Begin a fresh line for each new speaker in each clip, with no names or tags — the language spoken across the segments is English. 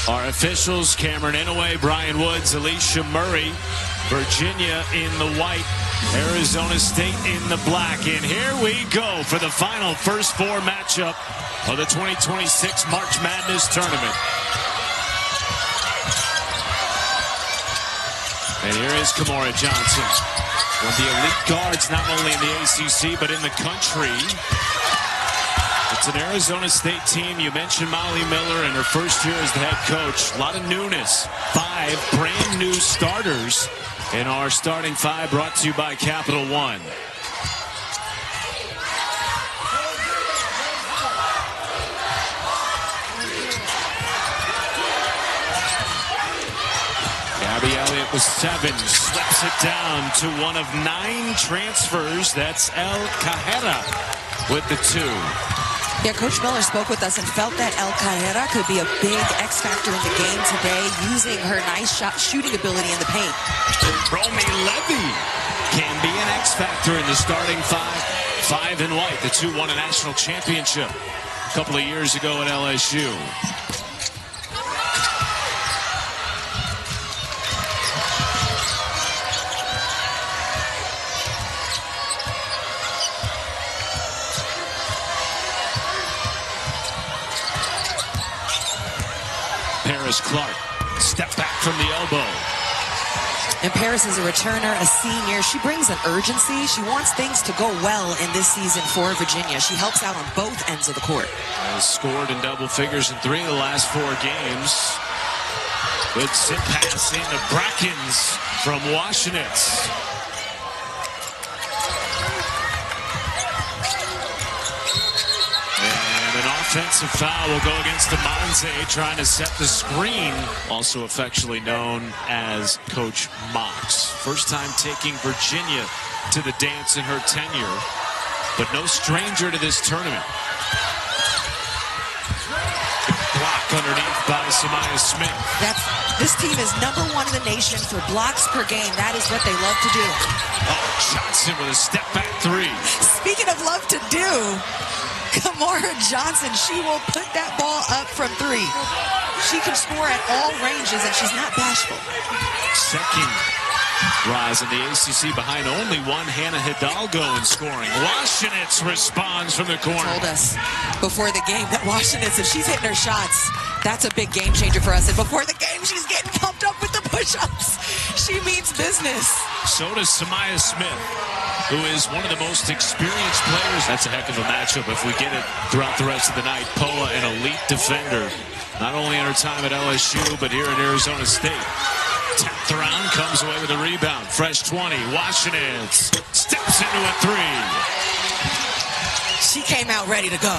Our officials, Cameron Inouye, Brian Woods, Alicia Murray. Virginia in the white, Arizona State in the black. And here we go for the final first four matchup of the 2026 March Madness Tournament. And here is Kimora Johnson, one of the elite guards not only in the ACC but in the country. It's an Arizona State team. You mentioned Molly Miller in her first year as the head coach. A lot of newness. 5 brand new starters in our starting 5, brought to you by Capital One. Gabby Elliott with 7, slips it down to one of 9 transfers. That's El Cajera with the 2.
Yeah, Coach Miller spoke with us and felt that El Cajera could be a big X factor in the game today, using her nice shooting ability in the paint.
Romy Levy can be an X factor in the starting 5 in white. The 2 won a national championship a couple of years ago at LSU. Clark, step back from the elbow.
And Paris is a returner, a senior. She brings an urgency. She wants things to go well in this season for Virginia. She helps out on both ends of the court.
Has scored in double figures in 3 of the last 4 games. Good sit pass into Brackens from Washington. Offensive foul will go against DeMonte, trying to set the screen. Also affectionately known as Coach Mox. First time taking Virginia to the dance in her tenure, but no stranger to this tournament. Block underneath by Samaya Smith.
This team is #1 in the nation for blocks per game. That is what they love to do.
Oh, Johnson with a step back 3.
Speaking of love to do, Kimora Johnson, she will put that ball up from 3. She can score at all ranges, and she's not bashful.
Second rise in the ACC behind only one Hannah Hidalgo in scoring. Washington responds from the corner.
Told us before the game that Washington, if she's hitting her shots, that's a big game changer for us. And before the game, she's getting pumped up with the push-ups. She means business.
So does Samaya Smith, who is one of the most experienced players. That's a heck of a matchup if we get it throughout the rest of the night. Poa, an elite defender, not only in her time at LSU, but here at Arizona State. Tapped around, comes away with a rebound. Fresh 20. Washington steps into a 3.
She came out ready to go.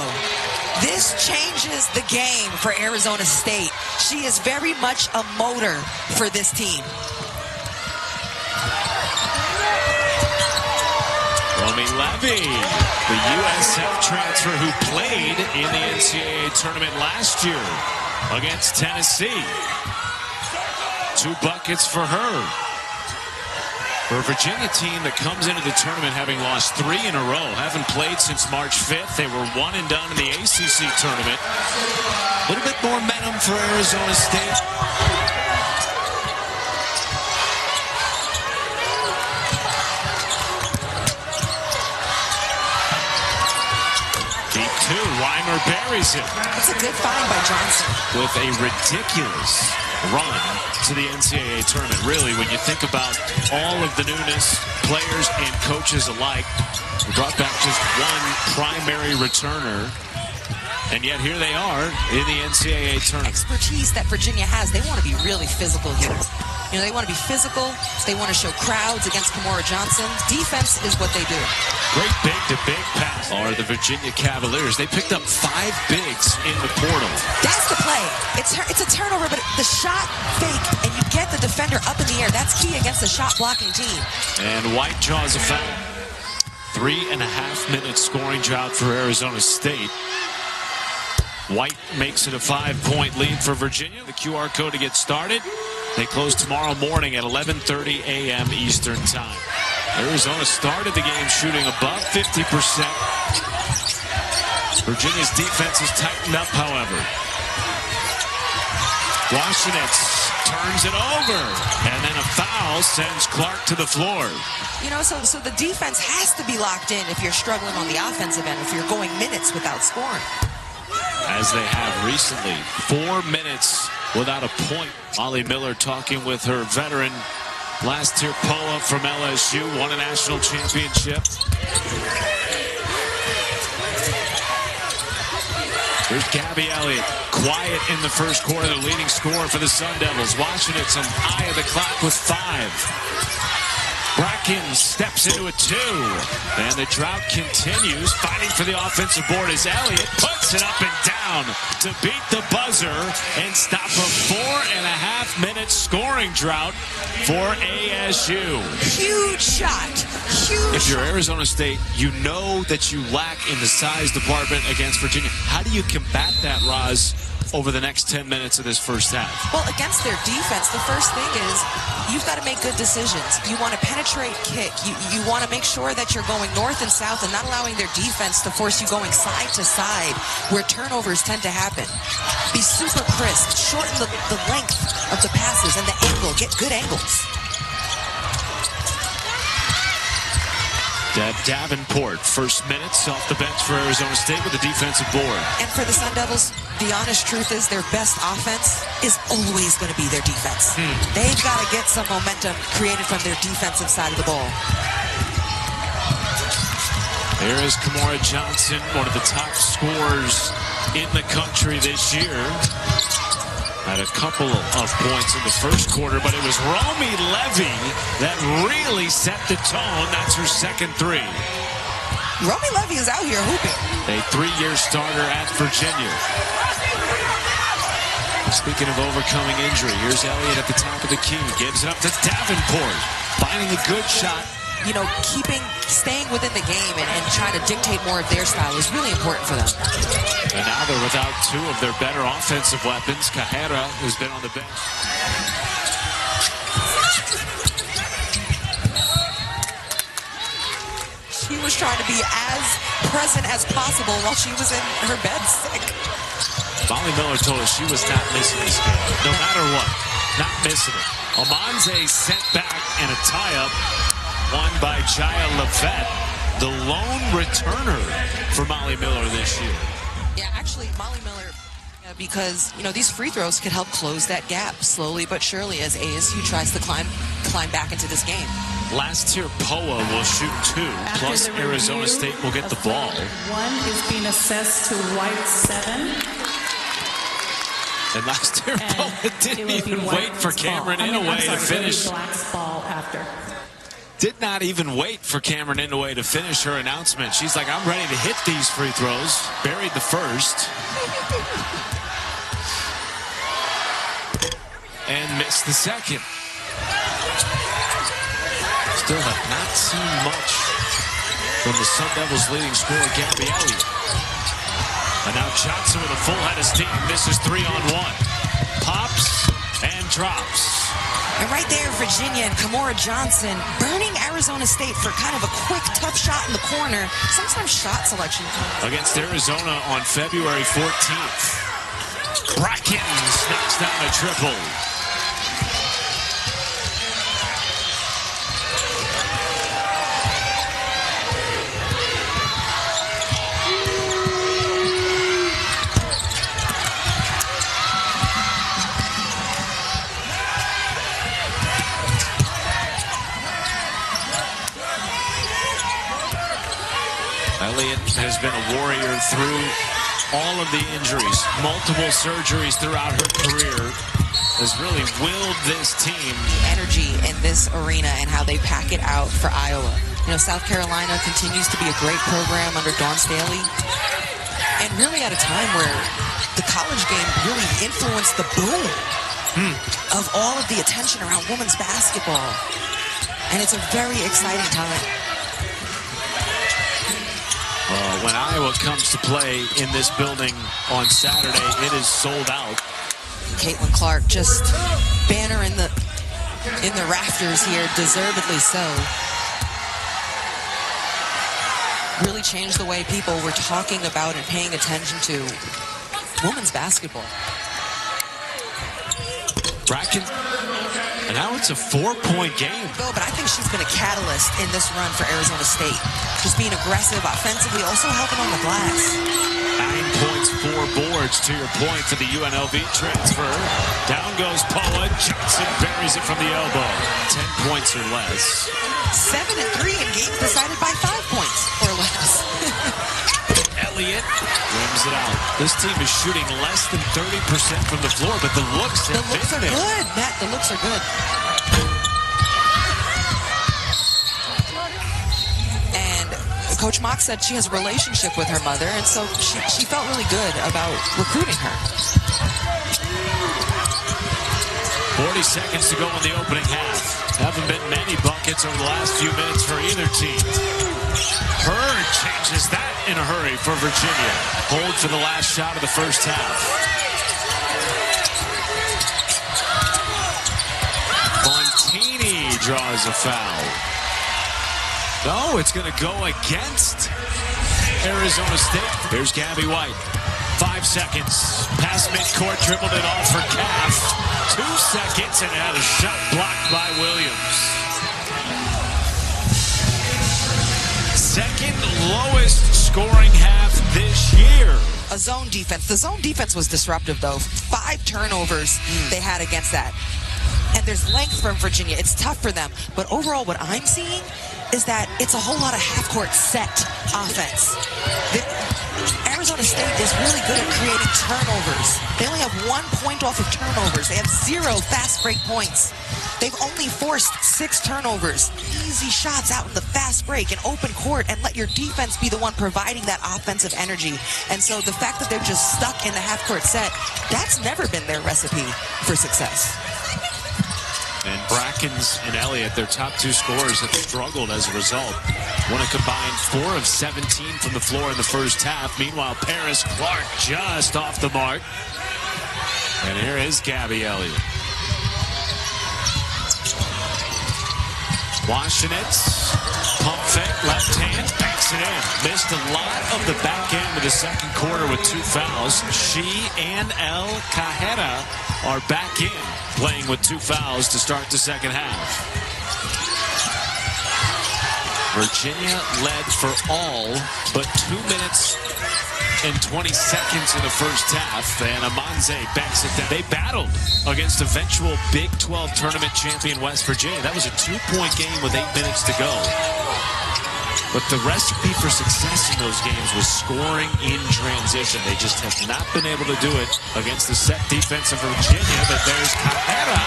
This changes the game for Arizona State. She is very much a motor for this team.
Romy Levy, the USF transfer who played in the NCAA Tournament last year against Tennessee. 2 buckets for her. For a Virginia team that comes into the tournament having lost 3 in a row, haven't played since March 5th. They were 1 and done in the ACC tournament. A little bit more momentum for Arizona State. Deep 2, Weimer buries it.
That's a good find by Johnson.
With a ridiculous run to the NCAA tournament. Really, when you think about all of the newness, players and coaches alike, we brought back just one primary returner, and yet here they are in the NCAA tournament.
Expertise that Virginia has, they want to be really physical here. You know, they want to be physical. They want to show crowds against Kimora Johnson. Defense is what they do.
Great big-to-big pass are the Virginia Cavaliers. They picked up 5 bigs in the portal.
That's the play. It's a turnover, but the shot fake, and you get the defender up in the air. That's key against a shot-blocking team.
And White draws a foul. 3.5-minute scoring drought for Arizona State. White makes it a 5-point lead for Virginia. The QR code to get started. They close tomorrow morning at 11:30 a.m. Eastern Time. Arizona started the game shooting above 50%. Virginia's defense has tightened up, however. Washington turns it over, and then a foul sends Clark to the floor.
You know, so the defense has to be locked in if you're struggling on the offensive end, if you're going minutes without scoring.
As they have recently, 4 minutes without a point. Molly Miller talking with her veteran last-tier Poa from LSU, won a national championship. Here's Gabby Elliott, quiet in the first quarter, the leading scorer for the Sun Devils. Washington some eye of the clock with 5. Bracken steps into a 2. And the drought continues. Fighting for the offensive board as Elliott puts it up and down to beat the buzzer and stop a 4.5-minute scoring drought for ASU.
Huge shot. Huge.
If you're Arizona State, you know that you lack in the size department against Virginia. How do you combat that, Roz, over the next 10 minutes of this first half?
Well, against their defense, the first thing is you've got to make good decisions. You want to penetrate kick. You want to make sure that you're going north and south and not allowing their defense to force you going side to side where turnovers tend to happen. Be super crisp. Shorten the length of the passes and the angle. Get good angles.
Deb Davenport, first minutes off the bench for Arizona State with the defensive board.
And for the Sun Devils, the honest truth is their best offense is always going to be their defense. They've got to get some momentum created from their defensive side of the ball.
There is Kamora Johnson, one of the top scorers in the country this year. Had a couple of points in the first quarter, but it was Romy Levy that really set the tone. That's her second 3.
Romy Levy is out here hooping.
A 3-year starter at Virginia. Speaking of overcoming injury, here's Elliott at the top of the key. Gives it up to Davenport. Finding a good shot.
You know, staying within the game and trying to dictate more of their style is really important for them.
And now they're without 2 of their better offensive weapons. Cajera, who's been on the bench.
She was trying to be as present as possible while she was in her bed sick.
Molly Miller told us she was not missing this game. No matter what, not missing it. Almanze sent back and a tie-up. Won by Jaya Lafette, the lone returner for Molly Miller this year.
Yeah, actually, Molly Miller, because, you know, these free throws could help close that gap slowly but surely as ASU tries to climb back into this game.
Last year, Poa will shoot 2, plus Arizona State will get the ball.
1 is being assessed to White 7.
And last year, Poa didn't even wait for Cameron Inouye to finish.
Black's ball after.
Did not even wait for Cameron Inouye to finish her announcement. She's like, I'm ready to hit these free throws. Buried the first. And missed the second. Still have not seen much from the Sun Devils' leading scorer, Gabby Elliott. And now Johnson with a full head of steam. Misses 3-on-1. Pops and drops.
And right there, Virginia and Kamora Johnson burning Arizona State for kind of a quick, tough shot in the corner. Sometimes shot selection.
Against Arizona on February 14th. Bracken knocks down a triple. Elliott has been a warrior through all of the injuries, multiple surgeries throughout her career, has really willed this team.
Energy in this arena and how they pack it out for Iowa. You know, South Carolina continues to be a great program under Dawn Staley. And really at a time where the college game really influenced the boom of all of the attention around women's basketball. And it's a very exciting time.
When Iowa comes to play in this building on Saturday, it is sold out.
Caitlin Clark just banner in the rafters here, deservedly so. Really changed the way people were talking about and paying attention to women's basketball.
Bracken, and now it's a 4-point game.
But I think she's been a catalyst in this run for Arizona State. Just being aggressive offensively, also helping on the glass.
9 points, 4 boards, to your point, for the UNLV transfer. Down goes Poa. Johnson buries it from the elbow. 10 points or less.
7 and 3 in games decided by 5 points or less.
Elliott rims it out. This team is shooting less than 30% from the floor, but the looks have
The looks are
been there.
good, Matt. The looks are good. And Coach Mock said she has a relationship with her mother, and so she felt really good about recruiting her.
40 seconds to go in the opening half. Haven't been many buckets over the last few minutes for either team. Hurd changes that in a hurry for Virginia. Hold for the last shot of the first half. Fontini draws a foul. No, it's going to go against Arizona State. Here's Gabby White. 5 seconds. Pass midcourt, dribbled it off for Calf. 2 seconds and had a shot blocked by Williams. Second lowest scoring half this year.
A zone defense. The zone defense was disruptive, though. 5 turnovers they had against that. And there's length from Virginia. It's tough for them. But overall, what I'm seeing is that it's a whole lot of half-court set offense. Arizona State is really good at creating turnovers. They only have 1 point off of turnovers. They have 0 fast break points. They've only forced 6 turnovers. Easy shots out in the fast break and open court, and let your defense be the one providing that offensive energy. And so the fact that they're just stuck in the half-court set, that's never been their recipe for success.
And Brackens and Elliott, their top 2 scorers, have struggled as a result. Want to combine 4 of 17 from the floor in the first half. Meanwhile, Paris Clark just off the mark. And here is Gabby Elliott. Washington, pump fake, left hand, banks it in. Missed a lot of the back end of the second quarter with 2 fouls. She and El Cajera are back in, playing with 2 fouls to start the second half. Virginia led for all but 2 minutes and 20 seconds in the first half, and Amanze backs it down. They battled against eventual Big 12 tournament champion West Virginia. That was a 2-point game with 8 minutes to go. But the recipe for success in those games was scoring in transition. They just have not been able to do it against the set defense of Virginia. But there's Cajera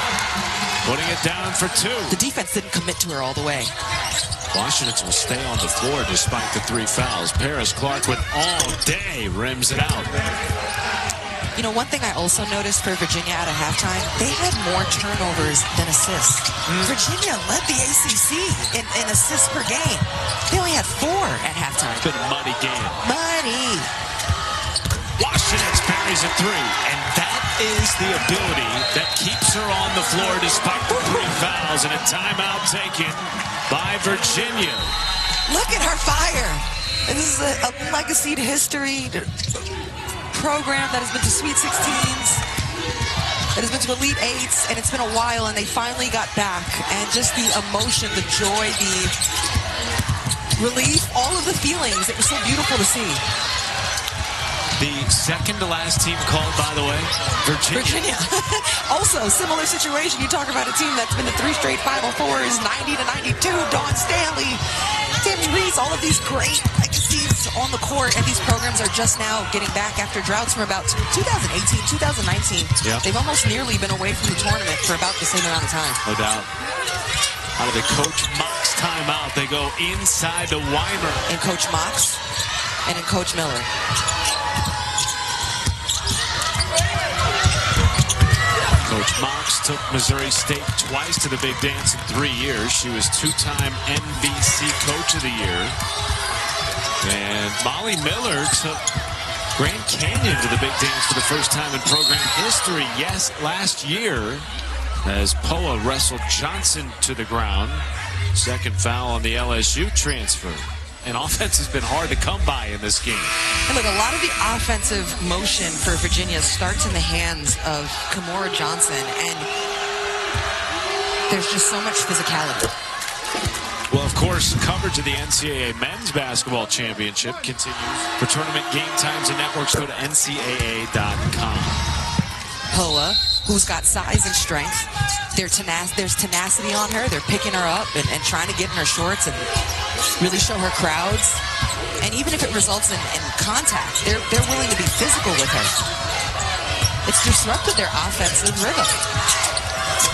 putting it down for 2.
The defense didn't commit to her all the way.
Washington will stay on the floor despite the 3 fouls. Paris Clark with all day rims it out.
You know, one thing I also noticed for Virginia at a halftime, they had more turnovers than assists. Virginia led the ACC in assists per game. They only had 4 at halftime.
It's been a muddy game.
Muddy.
Washington buries a 3, and that is the ability that keeps her on the floor despite the 3 fouls and a timeout taken by Virginia.
Look at her fire. This is a legacy to history program that has been to Sweet 16s, that has been to Elite 8s, and it's been a while, and they finally got back. And just the emotion, the joy, the relief, all of the feelings. It was so beautiful to see.
The second to last team called, by the way, Virginia.
Also, similar situation. You talk about a team that's been to 3 straight Final Fours, 90 to 92, Dawn Stanley, Tammy Reese, all of these great legacies on the court, and these programs are just now getting back after droughts from about 2018, 2019.
Yeah.
They've almost nearly been away from the tournament for about the same amount of time.
No doubt. Out of the Coach Mox timeout, they go inside to Weimer.
In Coach Mox and in Coach Miller.
Coach Mox took Missouri State twice to the big dance in 3 years. She was 2-time NBC Coach of the Year. And Molly Miller took Grand Canyon to the big dance for the first time in program history. Yes, last year, as Poa wrestled Johnson to the ground. Second foul on the LSU transfer. And offense has been hard to come by in this game.
And look, a lot of the offensive motion for Virginia starts in the hands of Kimora Johnson. And there's just so much physicality.
Well, of course, coverage of the NCAA Men's Basketball Championship continues. For tournament game times and networks, go to ncaa.com.
Hoa, who's got size and strength. There's tenacity on her. They're picking her up and trying to get in her shorts and really show her crowds. And even if it results in contact, they're willing to be physical with her. It's disrupted their offensive rhythm.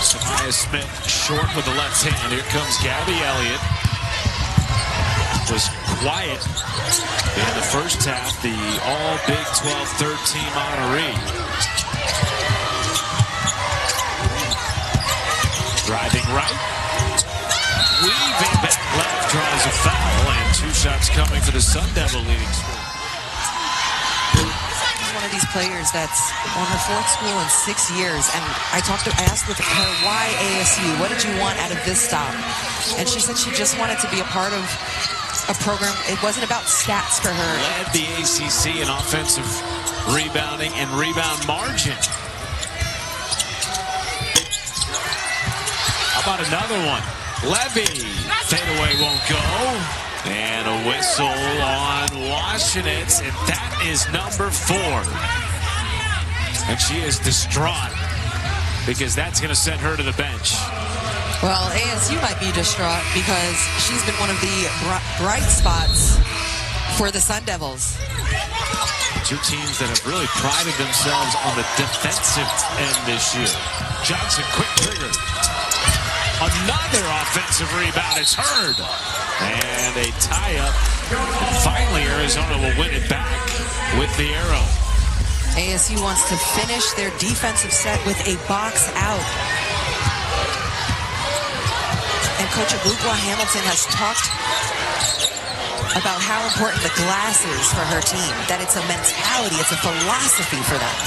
Samaya Smith short with the left hand. Here comes Gabby Elliott. Was quiet in the first half. The all Big 12 third team honoree. Driving right. Weaving back left. Draws a foul. And 2 shots coming for the Sun Devil leading scorer.
One of these players that's on her 4th school in 6 years, and I asked with her, why ASU? What did you want out of this stop? And she said she just wanted to be a part of a program. It wasn't about stats for her.
Led the ACC in offensive rebounding and rebound margin. How about another one? Levy, fadeaway won't go. And a whistle on Washington, and that is number 4. And she is distraught because that's going to send her to the bench.
Well, ASU might be distraught because she's been one of the bright spots for the Sun Devils.
2 teams that have really prided themselves on the defensive end this year. Johnson, quick trigger. Another offensive rebound. It's Hurd. And a tie-up. And finally, Arizona will win it back with the arrow.
ASU wants to finish their defensive set with a box out. And Coach Agugwa Hamilton has talked about how important the glass is for her team, that it's a mentality, it's a philosophy for them.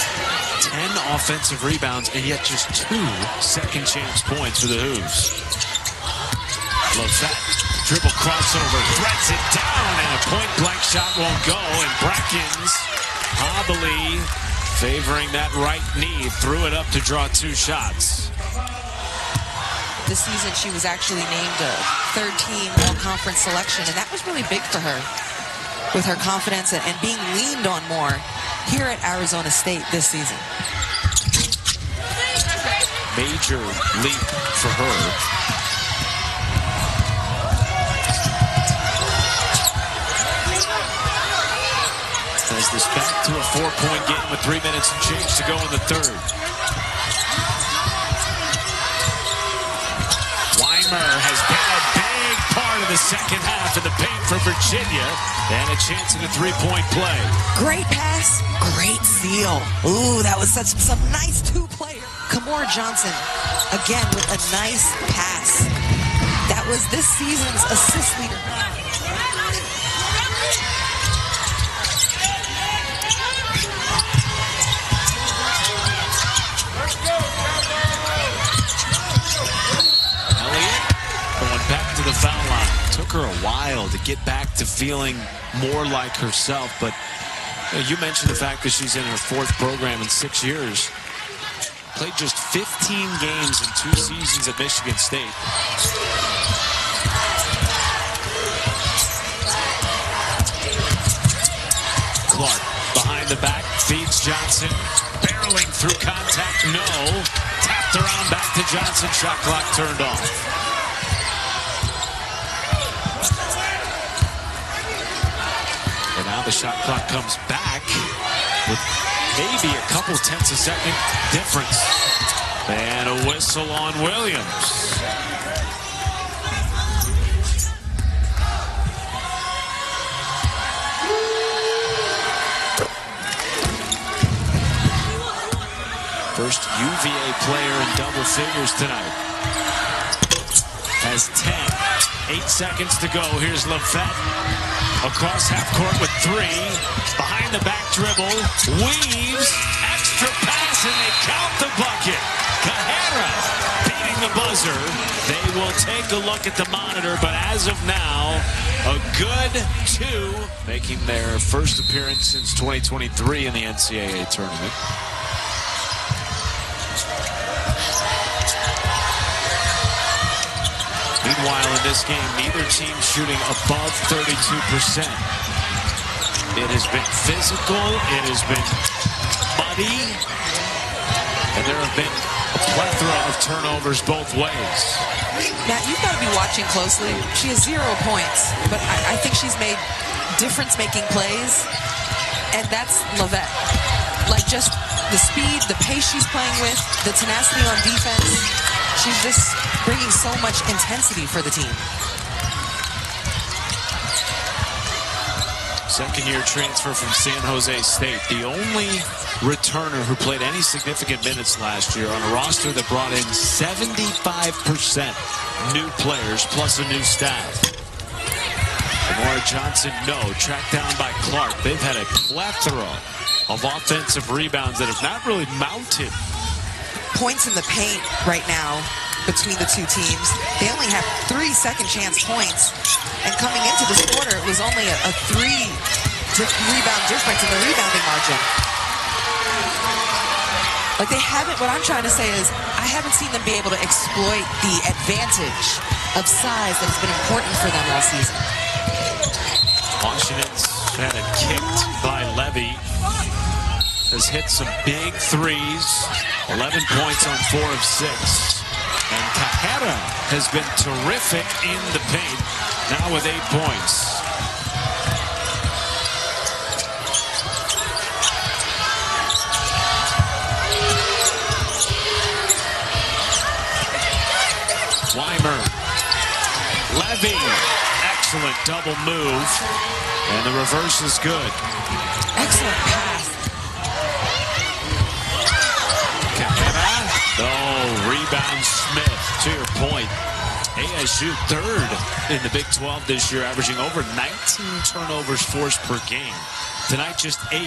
10 offensive rebounds and yet just 2 second chance points for the Hoos. Lofett, dribble crossover, threads it down, and a point-blank shot won't go. And Brackens, Hobley, favoring that right knee, threw it up to draw 2 shots.
This season, she was actually named a 3rd-team all-conference selection, and that was really big for her with her confidence and being leaned on more here at Arizona State this season.
Major leap for her. As this back to a 4-point game with 3 minutes and change to go in the 3rd. Weimer has been a big part of the second half in the paint for Virginia, and a chance at a 3-point play.
Great pass, great seal. Ooh, that was some nice 2-player. Kamora Johnson, again with a nice pass. That was this season's assist leader.
The foul line. Took her a while to get back to feeling more like herself, but you mentioned the fact that she's in her 4th program in 6 years. Played just 15 games in 2 seasons at Michigan State. Clark behind the back, feeds Johnson, barreling through contact, no. Tapped around back to Johnson, shot clock turned off. The shot clock comes back with maybe a couple tenths a second difference. And a whistle on Williams. First UVA player in double figures tonight. Has 10. 8 seconds to go. Here's Lafette. Across half court with 3. Behind the back dribble. Weaves. Extra pass, and they count the bucket. Kahara beating the buzzer. They will take a look at the monitor, but as of now, a good 2. Making their first appearance since 2023 in the NCAA Tournament. Meanwhile, in this game, neither team shooting above 32%. It has been physical, it has been muddy, and there have been a plethora of turnovers both ways.
Matt, you've got to be watching closely. She has 0 points, but I think she's made difference-making plays, and that's Lavette. Like, just the speed, the pace she's playing with, the tenacity on defense. She's just bringing so much intensity for the team.
Second-year transfer from San Jose State. The only returner who played any significant minutes last year on a roster that brought in 75% new players plus a new staff. Amora Johnson, no. Tracked down by Clark. They've had a plethora of offensive rebounds that have not really mounted.
Points in the paint right now between the two teams. They only have 3 second-chance points. And coming into this quarter, it was only a 3-rebound difference in the rebounding margin. Like, they haven't, what I'm trying to say is, I haven't seen them be able to exploit the advantage of size that has been important for them all season.
Washington's had it kicked by Levy. Has hit some big threes. 11 points on 4 of 6. And Cajera has been terrific in the paint. Now with 8 points. Weimer. Levy. Excellent double move. And the reverse is good.
Excellent pass.
Oh, rebound Smith. To your point, ASU third in the Big 12 this year, averaging over 19 turnovers forced per game. Tonight, just 8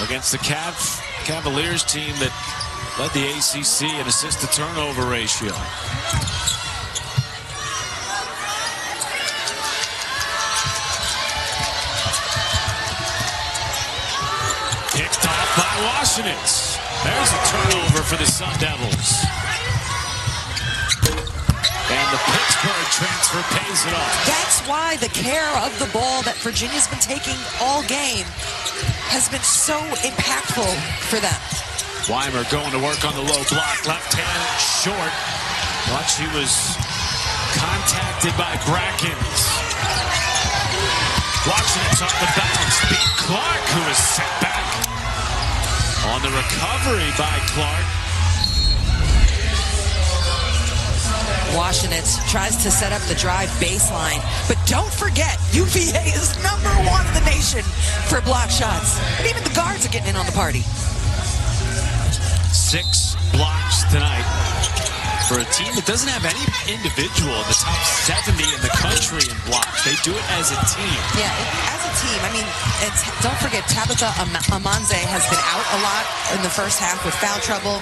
against the Cavaliers team that led the ACC in assist-to-turnover ratio. Picked off by Washington. There's a turnover for the Sun Devils. And the Pittsburgh transfer pays it off.
That's why the care of the ball that Virginia's been taking all game has been so impactful for them.
Weimer going to work on the low block. Left hand short. Thought she was contacted by Brackens. Washington's off the bounce. Beat Clark, who is set back. On the recovery by Clark.
Washington tries to set up the drive baseline, but don't forget, UVA is #1 in the nation for block shots. And even the guards are getting in on the party.
6 blocks tonight for a team that doesn't have any individual in the top 70 in the country in blocks. They do it as a team.
Yeah, as a team. I mean, don't forget, Tabitha Amanze has been out a lot in the first half with foul trouble.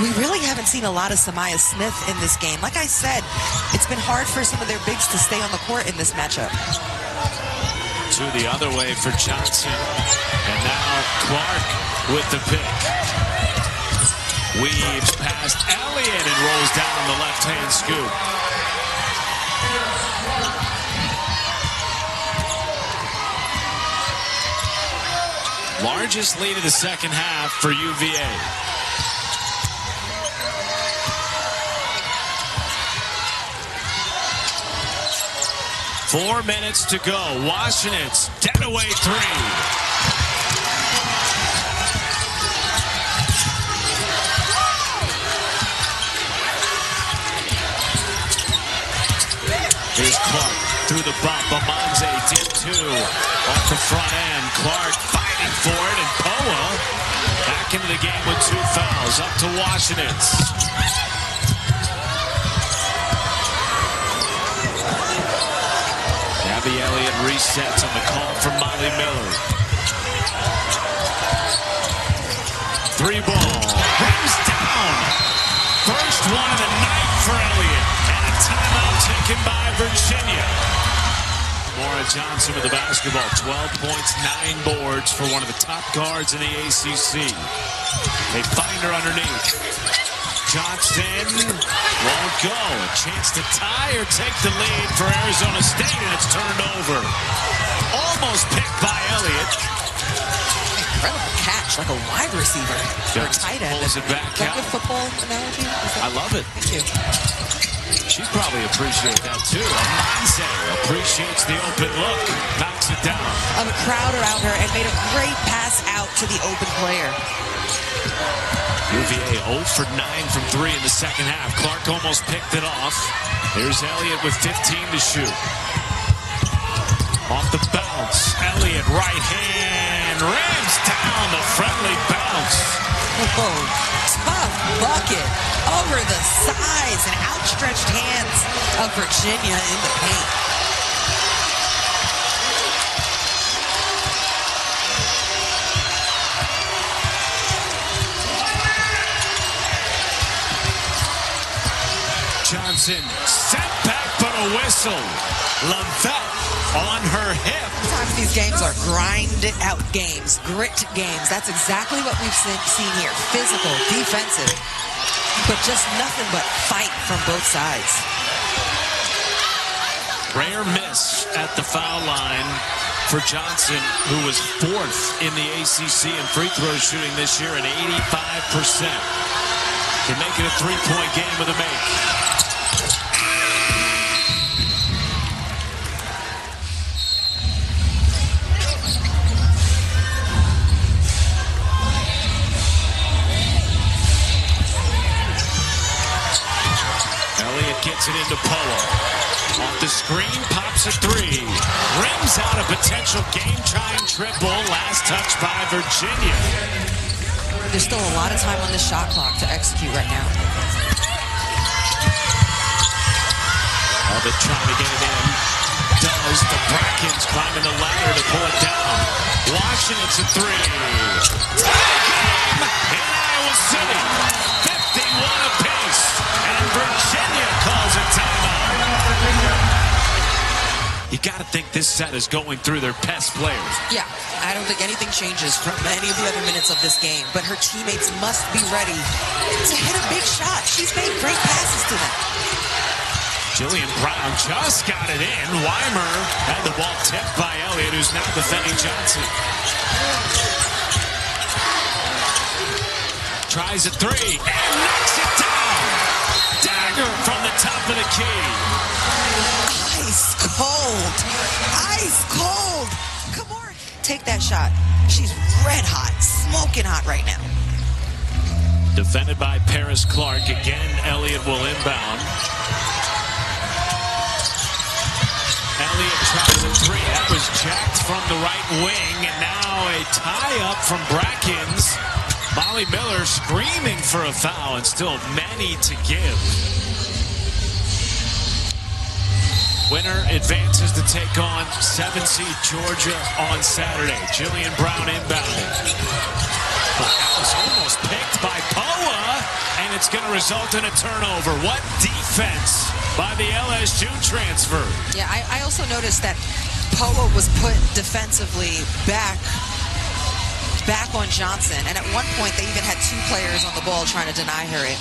We really haven't seen a lot of Samaya Smith in this game. Like I said, it's been hard for some of their bigs to stay on the court in this matchup.
To the other way for Johnson. And now Clark with the pick. Weaves past Elliott and rolls down on the left-hand scoop. Largest lead of the second half for UVA. Four minutes to go. Washington's dead away 3. Here's Clark through the bump. Amanze did 2 off the front end. Clark fighting for it, and Poa back into the game with 2 fouls. Up to Washington. Abby Elliott resets on the call from Molly Miller. 3 ball. Rims down. First one of the night for Elliott. And a timeout taken by Virginia. Maura Johnson with the basketball. 12 points, 9 boards for one of the top guards in the ACC. They find her underneath. Johnson won't go. A chance to tie or take the lead for Arizona State, and it's turned over. Almost picked by Elliott.
Incredible catch, like a wide receiver or a tight end.
Pulls it back out.
Good football analogy?
I love it.
Thank you.
She'd probably appreciate that too. Amaze appreciates the open look. Knocks it down.
A crowd around her and made a great pass out to the open player.
UVA 0 for 9 from 3 in the second half. Clark almost picked it off. Here's Elliott with 15 to shoot. Off the bounce. Elliott right hand. Rams down the friendly bounce.
Oh, tough bucket over the size and outstretched hands of Virginia in the paint.
Johnson sent back, but a whistle. Lavette on her hip.
Sometimes these games are grind-it-out games, grit games. That's exactly what we've seen here. Physical, defensive, but just nothing but fight from both sides.
Rare miss at the foul line for Johnson, who was 4th in the ACC in free throw shooting this year at 85%. Can make it a 3-point game with a make. Gets it into Poa. Off the screen, pops a 3. Rims out a potential game-tying triple. Last touch by Virginia.
There's still a lot of time on this shot clock to execute right now.
Albert trying to get it in. Does. The Brackens climbing the ladder to pull it down. Washington's a 3. Tie game in Iowa City. 51 apiece. And Virginia calls a timeout. You got to think this set is going through their best players.
Yeah, I don't think anything changes from any of the other minutes of this game, but her teammates must be ready to hit a big shot. She's made great passes to them.
Jillian Brown just got it in. Weimer had the ball tipped by Elliott, who's now defending Johnson. Tries a 3 and knocks it down. Dagger from the top of the key.
Ice cold. Ice cold. Come on. Take that shot. She's red hot, smoking hot right now.
Defended by Paris Clark. Again, Elliott will inbound. Elliott tries a 3. That was jacked from the right wing. And now a tie-up from Brackens. Molly Miller screaming for a foul, and still many to give. Winner advances to take on 7-seed Georgia on Saturday. Jillian Brown inbounding. That was almost picked by Poa, and it's going to result in a turnover. What defense by the LSU transfer.
Yeah, I also noticed that Poa was put defensively back on Johnson, and at one point they even had 2 players on the ball trying to deny her it.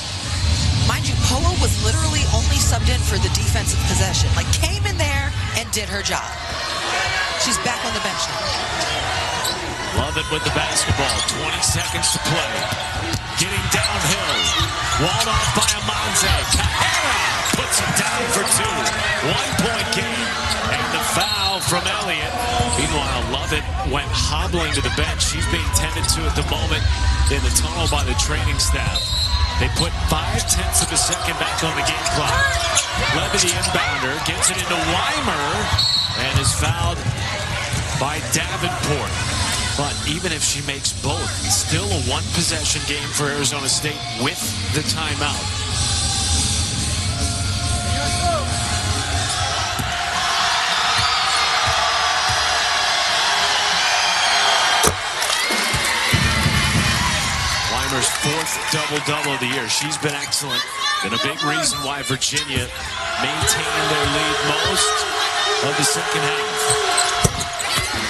Mind you, Poa was literally only subbed in for the defensive possession, like came in there and did her job. She's back on the bench now.
Love it with the basketball. 20 seconds to play. Getting downhill. Walled off by Amanze. Kahara puts it down for 2. 1-point game. And the foul from Elliott. Meanwhile, Lovett went hobbling to the bench. She's being tended to at the moment in the tunnel by the training staff. They put 0.5 of a second back on the game clock. Levy, the inbounder, gets it into Weimer and is fouled by Davenport. But even if she makes both, still a 1-possession game for Arizona State with the timeout. Weimer's 4th double-double of the year. She's been excellent. Been a big reason why Virginia maintained their lead most of the second half.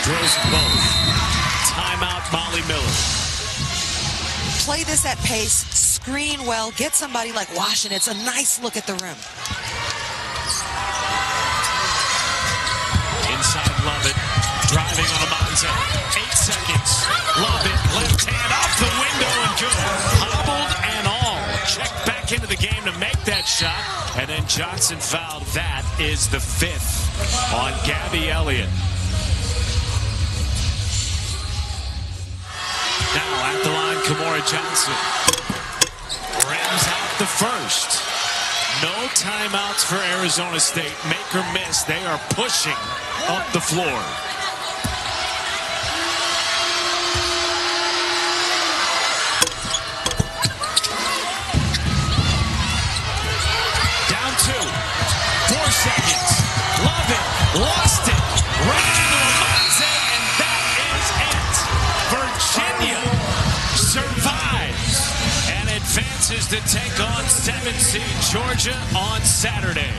Drills both. Timeout, Molly Miller.
play this at pace, screen well, get somebody like Washington. It's a nice look at the rim.
Inside, love it. Driving on Amonte. 8 seconds. Love it. Left hand off the window and good. Hobbled and all. Check back into the game to make that shot. And then Johnson fouled. That is the 5th on Gabby Elliott. Now at the line, Kamora Johnson. Rims out the first. No timeouts for Arizona State. Make or miss. They are pushing up the floor. Down 2. 4 seconds. Love it. Lost it. Right to Amonte, and that is it. Virginia survives and advances to take on 7 seed Georgia on Saturday.